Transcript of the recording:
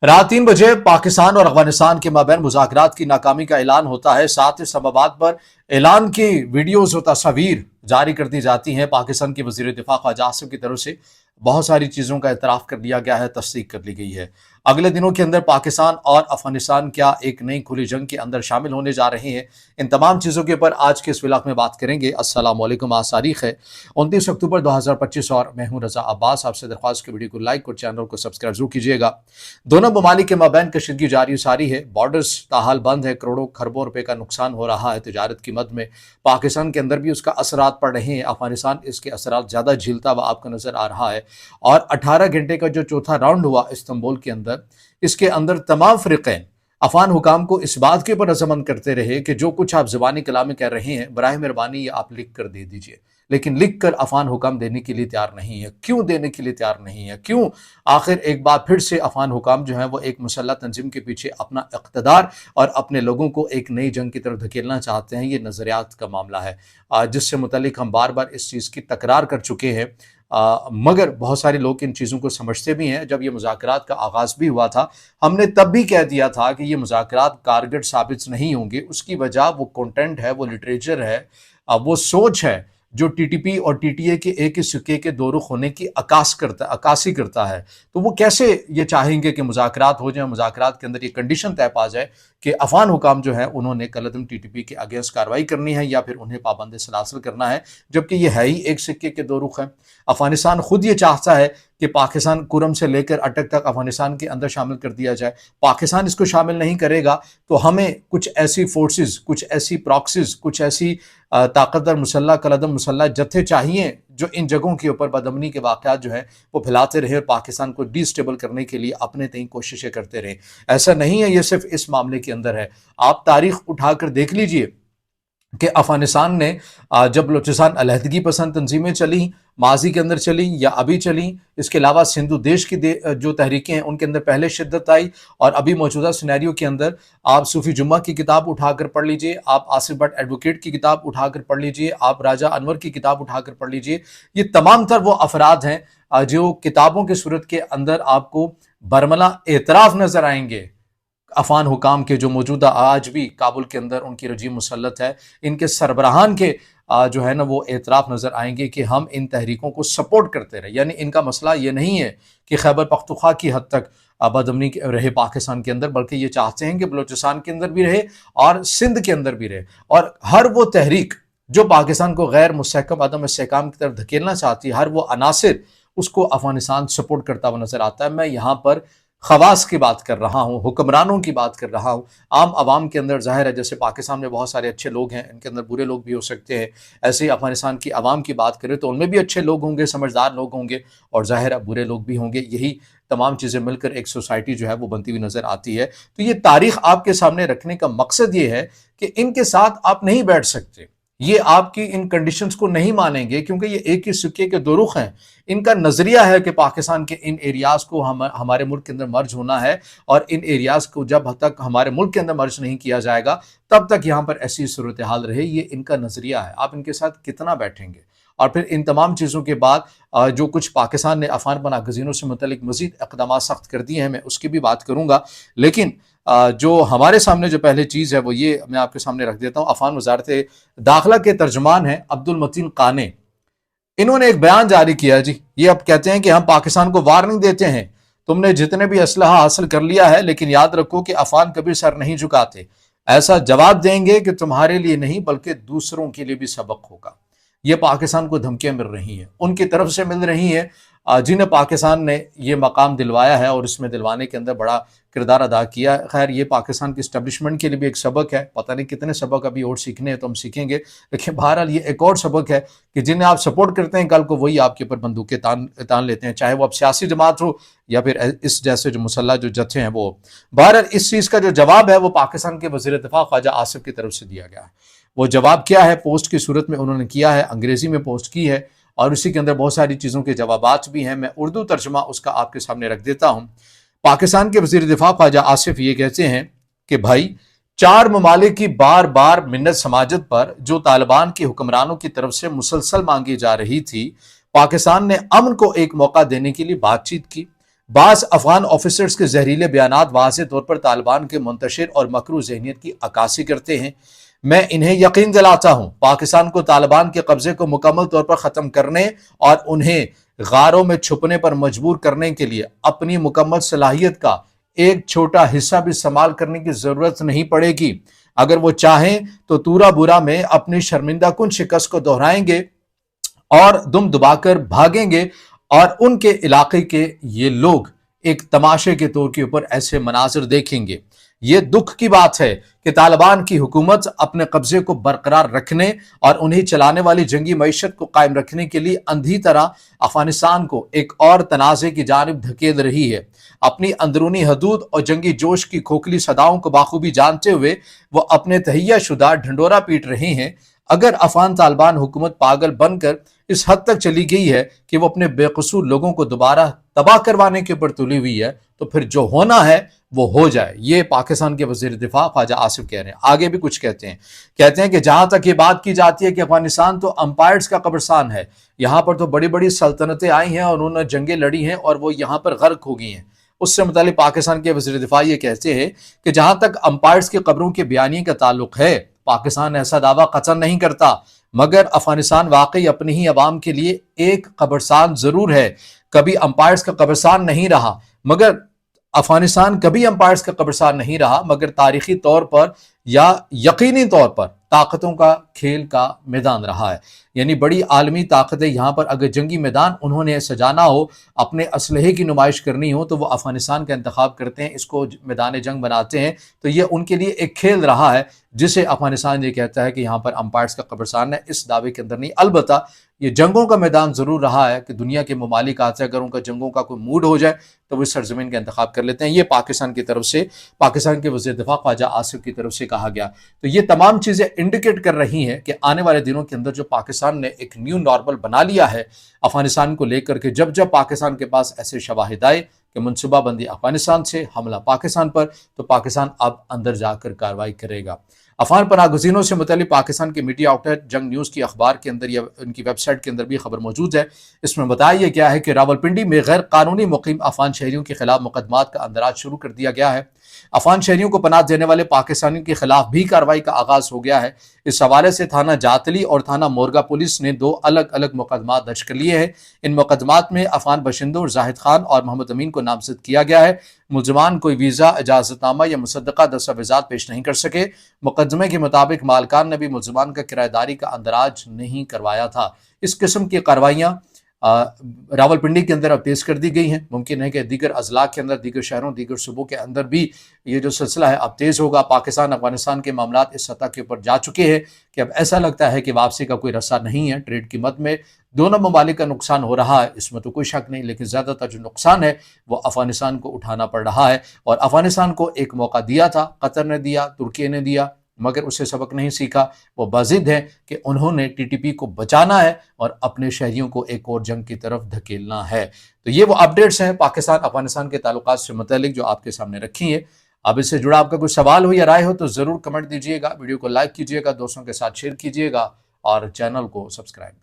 रात 3 बजे पाकिस्तान और अफगानिस्तान के माबैन मुज़ाकरात की नाकामी का ऐलान होता है। साथ ही इस्लामाबाद पर ऐलान की वीडियोज़ और तस्वीर जारी कर दी जाती हैं। पाकिस्तान के वज़ीर दिफ़ा ख्वाजा आसिफ की तरफ से बहुत सारी चीज़ों का इतराफ़ कर लिया गया है, तस्दीक कर ली गई है। अगले दिनों के अंदर पाकिस्तान और अफगानिस्तान क्या एक नई खुली जंग के अंदर शामिल होने जा रहे हैं? इन तमाम चीज़ों के ऊपर आज के इस व्लॉग में बात करेंगे। अस्सलाम वालेकुम। आज तारीख़ है 29 अक्टूबर 2025 और मैं हूँ रज़ा अब्बास। आपसे दरख्वास्त की वीडियो को लाइक और चैनल को सब्सक्राइब जरूर कीजिएगा। दोनों ममालिक के माबैन कशीदगी जारी सारी है। बॉर्डर्स ताहाल बंद है। करोड़ों खरबों रुपए का नुकसान हो रहा है। तिजारत की मद में पाकिस्तान के अंदर भी उसका असरात पड़ रहे हैं। अफगानिस्तान इसके असरात ज़्यादा झीलता हुआ आपको नज़र आ रहा है। और 18 घंटे का जो चौथा राउंड हुआ इस्तांबुल के अंदर, इसके अंदर तमाम फ़रीक़ैन अफ़गान हुकाम को इस बात के ऊपर रज़ामंद करते रहे कि जो कुछ आप ज़बानी कलाम में कह रहे हैं, बराए मेहरबानी ये आप लिख कर दे दीजिए। लेकिन लिख कर अफ़गान हुकाम देने के लिए तैयार नहीं है। क्यों देने के लिए तैयार नहीं है? क्यों आखिर एक बार फिर से अफ़गान हुकाम जो है वो एक मुसल्लह तंजीम के पीछे अपना इक़्तिदार और अपने लोगों को एक नई जंग की तरफ धकेलना चाहते हैं? ये नज़रियात का मामला है जिससे मुतल्लिक हम बार बार इस चीज़ की तकरार कर चुके हैं। मगर बहुत सारे लोग इन चीज़ों को समझते भी हैं। जब ये मुज़ाकरात का आगाज़ भी हुआ था, हमने तब भी कह दिया था कि ये मुज़ाकरात कारगर साबित नहीं होंगे। उसकी वजह वो कंटेंट है, वो लिटरेचर है, वो सोच है जो टीटीपी और टीटीए के एक ही सिक्के के दो रुख होने की अक्कासी करता है। तो वो कैसे ये चाहेंगे कि मुज़ाकरात हो जाए, मुज़ाकरात के अंदर ये कंडीशन तय पा जाए कि अफ़गान हुकाम जो है उन्होंने कलअदम टीटीपी के अगेंस्ट कार्रवाई करनी है या फिर उन्हें पाबंद सलासिल करना है, जबकि ये है ही एक सिक्के के दो रुख हैं। अफगानिस्तान खुद ये चाहता है कि पाकिस्तान कुरम से लेकर अटक तक अफगानिस्तान के अंदर शामिल कर दिया जाए। पाकिस्तान इसको शामिल नहीं करेगा तो हमें कुछ ऐसी फोर्सेस, कुछ ऐसी प्रॉक्सीज, कुछ ऐसी ताकतवर मुसल्लह कलअदम मुसल्लह जत्थे चाहिए जो इन जगहों के ऊपर बदअमनी के वाक़यात जो हैं वो फैलाते रहे और पाकिस्तान को डिस्टेबल करने के लिए अपने तय कोशिशें करते रहे। ऐसा नहीं है ये सिर्फ इस मामले के अंदर है। आप तारीख उठाकर देख लीजिए कि अफगानिस्तान ने जब बलूचिस्तान अलहदगी पसंद तंजीमें चली, माजी के अंदर चली या अभी चली, इसके अलावा सिंधु देश की जो तहरीकें हैं उनके अंदर पहले शिद्दत आई और अभी मौजूदा सिनेरियो के अंदर आप सूफी जुम्मा की किताब उठाकर पढ़ लीजिए, आप आसिफ भट्ट एडवोकेट की किताब उठाकर पढ़ लीजिए, आप राजा अनवर की किताब उठाकर पढ़ लीजिए। ये तमाम तर वो अफराद हैं जो किताबों की सूरत के अंदर आपको बरमला एतराफ़ नज़र आएंगे। अफ़गान हुकाम के जो मौजूदा आज भी काबुल के अंदर उनकी रजीम मुसल्लत है, इनके सरबराहान के जो है ना वो एतराफ़ नज़र आएंगे कि हम इन तहरीकों को सपोर्ट करते रहे। यानी इनका मसला ये नहीं है कि खैबर पख्तूनख्वा की हद तक बदअमनी रहे पाकिस्तान के अंदर, बल्कि ये चाहते हैं कि बलूचिस्तान के अंदर भी रहे और सिंध के अंदर भी रहे। और हर वो तहरीक जो पाकिस्तान को गैर मुस्तहकम अदम इस्तेहकाम की तरफ धकेलना चाहती है, हर वो अनासिर उसको अफगानिस्तान सपोर्ट करता हुआ नजर आता है। मैं यहाँ पर खवास की बात कर रहा हूँ, हुक्मरानों की बात कर रहा हूँ। आम आवाम के अंदर ज़ाहिर है जैसे पाकिस्तान में बहुत सारे अच्छे लोग हैं, इनके अंदर बुरे लोग भी हो सकते हैं। ऐसे ही अफगानिस्तान की आवाम की बात करें तो उनमें भी अच्छे लोग होंगे, समझदार लोग होंगे और ज़ाहिर है बुरे लोग भी होंगे। यही तमाम चीज़ें मिलकर एक सोसाइटी जो है वो बनती हुई नज़र आती है। तो ये तारीख आपके सामने रखने का मकसद ये है कि इनके साथ आप नहीं बैठ सकते, ये आपकी इन कंडीशंस को नहीं मानेंगे क्योंकि ये एक ही सिक्के के दो रुख हैं। इनका नजरिया है कि पाकिस्तान के इन एरियाज को हमारे मुल्क के अंदर मर्ज होना है और इन एरियाज को जब तक हमारे मुल्क के अंदर मर्ज नहीं किया जाएगा तब तक यहाँ पर ऐसी सूरत हाल रहे। ये इनका नजरिया है। आप इनके साथ कितना बैठेंगे? और फिर इन तमाम चीज़ों के बाद जो कुछ पाकिस्तान ने अफगान पनाह गज़ीनों से मुतल्लिक मज़ीद इक़दाम सख्त कर दिए हैं, मैं उसकी भी बात करूँगा। लेकिन जो हमारे सामने जो पहले चीज़ है वो ये मैं आपके सामने रख देता हूँ। अफगान वज़ारत दाखिला के तर्जुमान हैं अब्दुल मतीन काने, इन्होंने एक बयान जारी किया जी। ये अब कहते हैं कि हम पाकिस्तान को वार्निंग देते हैं, तुमने जितने भी असलहा हासिल कर लिया है लेकिन याद रखो कि अफगान कभी सर नहीं झुकाते। ऐसा जवाब देंगे कि तुम्हारे लिए नहीं बल्कि दूसरों के लिए भी सबक होगा। ये पाकिस्तान को धमकियां मिल रही हैं, उनकी तरफ से मिल रही हैं जिन्हें पाकिस्तान ने ये मकाम दिलवाया है और इसमें दिलवाने के अंदर बड़ा किरदार अदा किया। खैर ये पाकिस्तान की इस्टेब्लिशमेंट के लिए भी एक सबक है। पता नहीं कितने सबक अभी और सीखने हैं तो हम सीखेंगे, लेकिन बहरहाल ये एक और सबक है कि जिन्हें आप सपोर्ट करते हैं कल को वही आपके ऊपर बंदूकें तान लेते हैं, चाहे वो अब सियासी जमात हो या फिर इस जैसे जो मुसल्लह जो जत्थे हैं वो। बहरहाल इस चीज़ का जो जवाब है वो पाकिस्तान के वज़ीर दिफ़ा ख्वाजा आसिफ की तरफ से दिया गया है। वो जवाब क्या है? पोस्ट की सूरत में उन्होंने किया है, अंग्रेजी में पोस्ट की है और उसी के अंदर बहुत सारी चीज़ों के जवाबात भी हैं। मैं उर्दू तर्जुमा उसका आपके सामने रख देता हूँ। पाकिस्तान के वज़ीर दिफ़ा ख्वाजा आसिफ ये कहते हैं कि भाई 4 ममालिक की बार बार मिन्नत समाजत पर जो तालिबान के हुक्मरानों की तरफ से मुसलसल मांगी जा रही थी, पाकिस्तान ने अमन को एक मौका देने के लिए बातचीत की। بعض افغان آفیسرز کے زہریلے بیانات واضح طور پر طالبان کے منتشر اور مکروہ ذہنیت کی عکاسی کرتے ہیں۔ میں انہیں یقین دلاتا ہوں پاکستان کو طالبان کے قبضے کو مکمل طور پر ختم کرنے اور انہیں غاروں میں چھپنے پر مجبور کرنے کے لیے اپنی مکمل صلاحیت کا ایک چھوٹا حصہ بھی استعمال کرنے کی ضرورت نہیں پڑے گی۔ اگر وہ چاہیں تو تورا بورا میں اپنی شرمندہ کن شکست کو دہرائیں گے اور دم دبا کر بھاگیں گے، اور ان کے علاقے کے یہ لوگ ایک تماشے کے طور کے اوپر ایسے مناظر دیکھیں گے۔ یہ دکھ کی بات ہے کہ طالبان کی حکومت اپنے قبضے کو برقرار رکھنے اور انہیں چلانے والی جنگی معیشت کو قائم رکھنے کے لیے اندھی طرح افغانستان کو ایک اور تنازع کی جانب دھکیل رہی ہے۔ اپنی اندرونی حدود اور جنگی جوش کی کھوکھلی صداؤں کو بخوبی جانتے ہوئے وہ اپنے تہیہ شدہ ڈھنڈورا پیٹ رہے ہیں۔ اگر افغان طالبان حکومت پاگل بن کر اس حد تک چلی گئی ہے کہ وہ اپنے بے قصور لوگوں کو دوبارہ تباہ کروانے کے اوپر تلی ہوئی ہے، تو پھر جو ہونا ہے وہ ہو جائے۔ یہ پاکستان کے وزیر دفاع خواجہ آصف کہہ رہے ہیں۔ آگے بھی کچھ کہتے ہیں کہ جہاں تک یہ بات کی جاتی ہے کہ افغانستان تو امپائرز کا قبرستان ہے، یہاں پر تو بڑی بڑی سلطنتیں آئی ہیں اور انہوں نے جنگیں لڑی ہیں اور وہ یہاں پر غرق ہو گئی ہیں۔ اس سے متعلق پاکستان کے وزیر دفاع یہ کہتے ہیں کہ جہاں تک امپائرز کی قبروں کے بیانیے کا تعلق ہے، پاکستان ایسا دعویٰ قطعاً نہیں کرتا، مگر افغانستان واقعی اپنی ہی عوام کے لیے ایک قبرستان ضرور ہے۔ کبھی امپائرز کا قبرستان نہیں رہا، مگر افغانستان کبھی امپائرز کا قبرستان نہیں رہا، مگر تاریخی طور پر یا یقینی طور پر طاقتوں کا کھیل کا میدان رہا ہے۔ یعنی بڑی عالمی طاقتیں یہاں پر اگر جنگی میدان انہوں نے سجانا ہو، اپنے اسلحے کی نمائش کرنی ہو، تو وہ افغانستان کا انتخاب کرتے ہیں، اس کو میدان جنگ بناتے ہیں۔ تو یہ ان کے لیے ایک کھیل رہا ہے جسے افغانستان یہ کہتا ہے کہ یہاں پر امپائرز کا قبرستان ہے، اس دعوے کے اندر نہیں۔ البتہ یہ جنگوں کا میدان ضرور رہا ہے کہ دنیا کے ممالک آتے ہیں، اگر ان کا جنگوں کا کوئی موڈ ہو جائے تو وہ اس سرزمین کا انتخاب کر لیتے ہیں۔ یہ پاکستان کی طرف سے، پاکستان کے وزیر دفاع خواجہ آصف کی طرف سے کہا گیا۔ تو یہ تمام چیزیں انڈیکیٹ کر رہی ہیں کہ آنے والے دنوں کے اندر جو پاکستان نے ایک نیو نارمل بنا لیا ہے افغانستان کو لے کر کے، جب پاکستان کے پاس ایسے شواہد آئے کہ منصوبہ بندی افغانستان سے، حملہ پاکستان پر، تو پاکستان اب اندر جا کر کارروائی کرے گا۔ افغان پناہ گزینوں سے متعلق پاکستان کے میڈیا آؤٹ لیٹ جنگ نیوز کی اخبار کے اندر یا ان کی ویب سائٹ کے اندر بھی خبر موجود ہے۔ اس میں بتایا گیا ہے کہ راولپنڈی میں غیر قانونی مقیم افغان شہریوں کے خلاف مقدمات کا اندراج شروع کر دیا گیا ہے۔ افغان شہریوں کو پناہ دینے والے پاکستانیوں کے خلاف بھی کارروائی کا آغاز ہو گیا ہے۔ اس حوالے سے تھانہ جاتلی اور تھانہ مورگا پولیس نے 2 الگ الگ مقدمات درج کر لیے ہیں۔ ان مقدمات میں افغان باشندوں زاہد خان اور محمد امین کو نامزد کیا گیا ہے۔ ملزمان کوئی ویزا، اجازت نامہ یا مصدقہ دستاویزات پیش نہیں کر سکے۔ مقدمے کے مطابق مالکان نے بھی ملزمان کا کرایہ داری کا اندراج نہیں کروایا تھا۔ اس قسم کی کارروائیاں راولپنڈی کے اندر اب تیز کر دی گئی ہیں۔ ممکن ہے کہ دیگر اضلاع کے اندر، دیگر شہروں، دیگر صوبوں کے اندر بھی یہ جو سلسلہ ہے اب تیز ہوگا۔ پاکستان افغانستان کے معاملات اس سطح کے اوپر جا چکے ہیں کہ اب ایسا لگتا ہے کہ واپسی کا کوئی رستہ نہیں ہے۔ ٹریڈ کی مد میں دونوں ممالک کا نقصان ہو رہا ہے، اس میں تو کوئی شک نہیں، لیکن زیادہ تر جو نقصان ہے وہ افغانستان کو اٹھانا پڑ رہا ہے۔ اور افغانستان کو ایک موقع دیا تھا، قطر نے دیا، ترکی نے دیا، مگر اس سے سبق نہیں سیکھا۔ وہ بازد ہے کہ انہوں نے ٹی ٹی پی کو بچانا ہے اور اپنے شہریوں کو ایک اور جنگ کی طرف دھکیلنا ہے۔ تو یہ وہ اپڈیٹس ہیں پاکستان افغانستان کے تعلقات سے متعلق جو آپ کے سامنے رکھی ہیں۔ اب اس سے جڑا آپ کا کوئی سوال ہو یا رائے ہو تو ضرور کمنٹ دیجیے گا، ویڈیو کو لائک کیجیے گا، دوستوں کے ساتھ شیئر کیجیے گا اور چینل کو سبسکرائب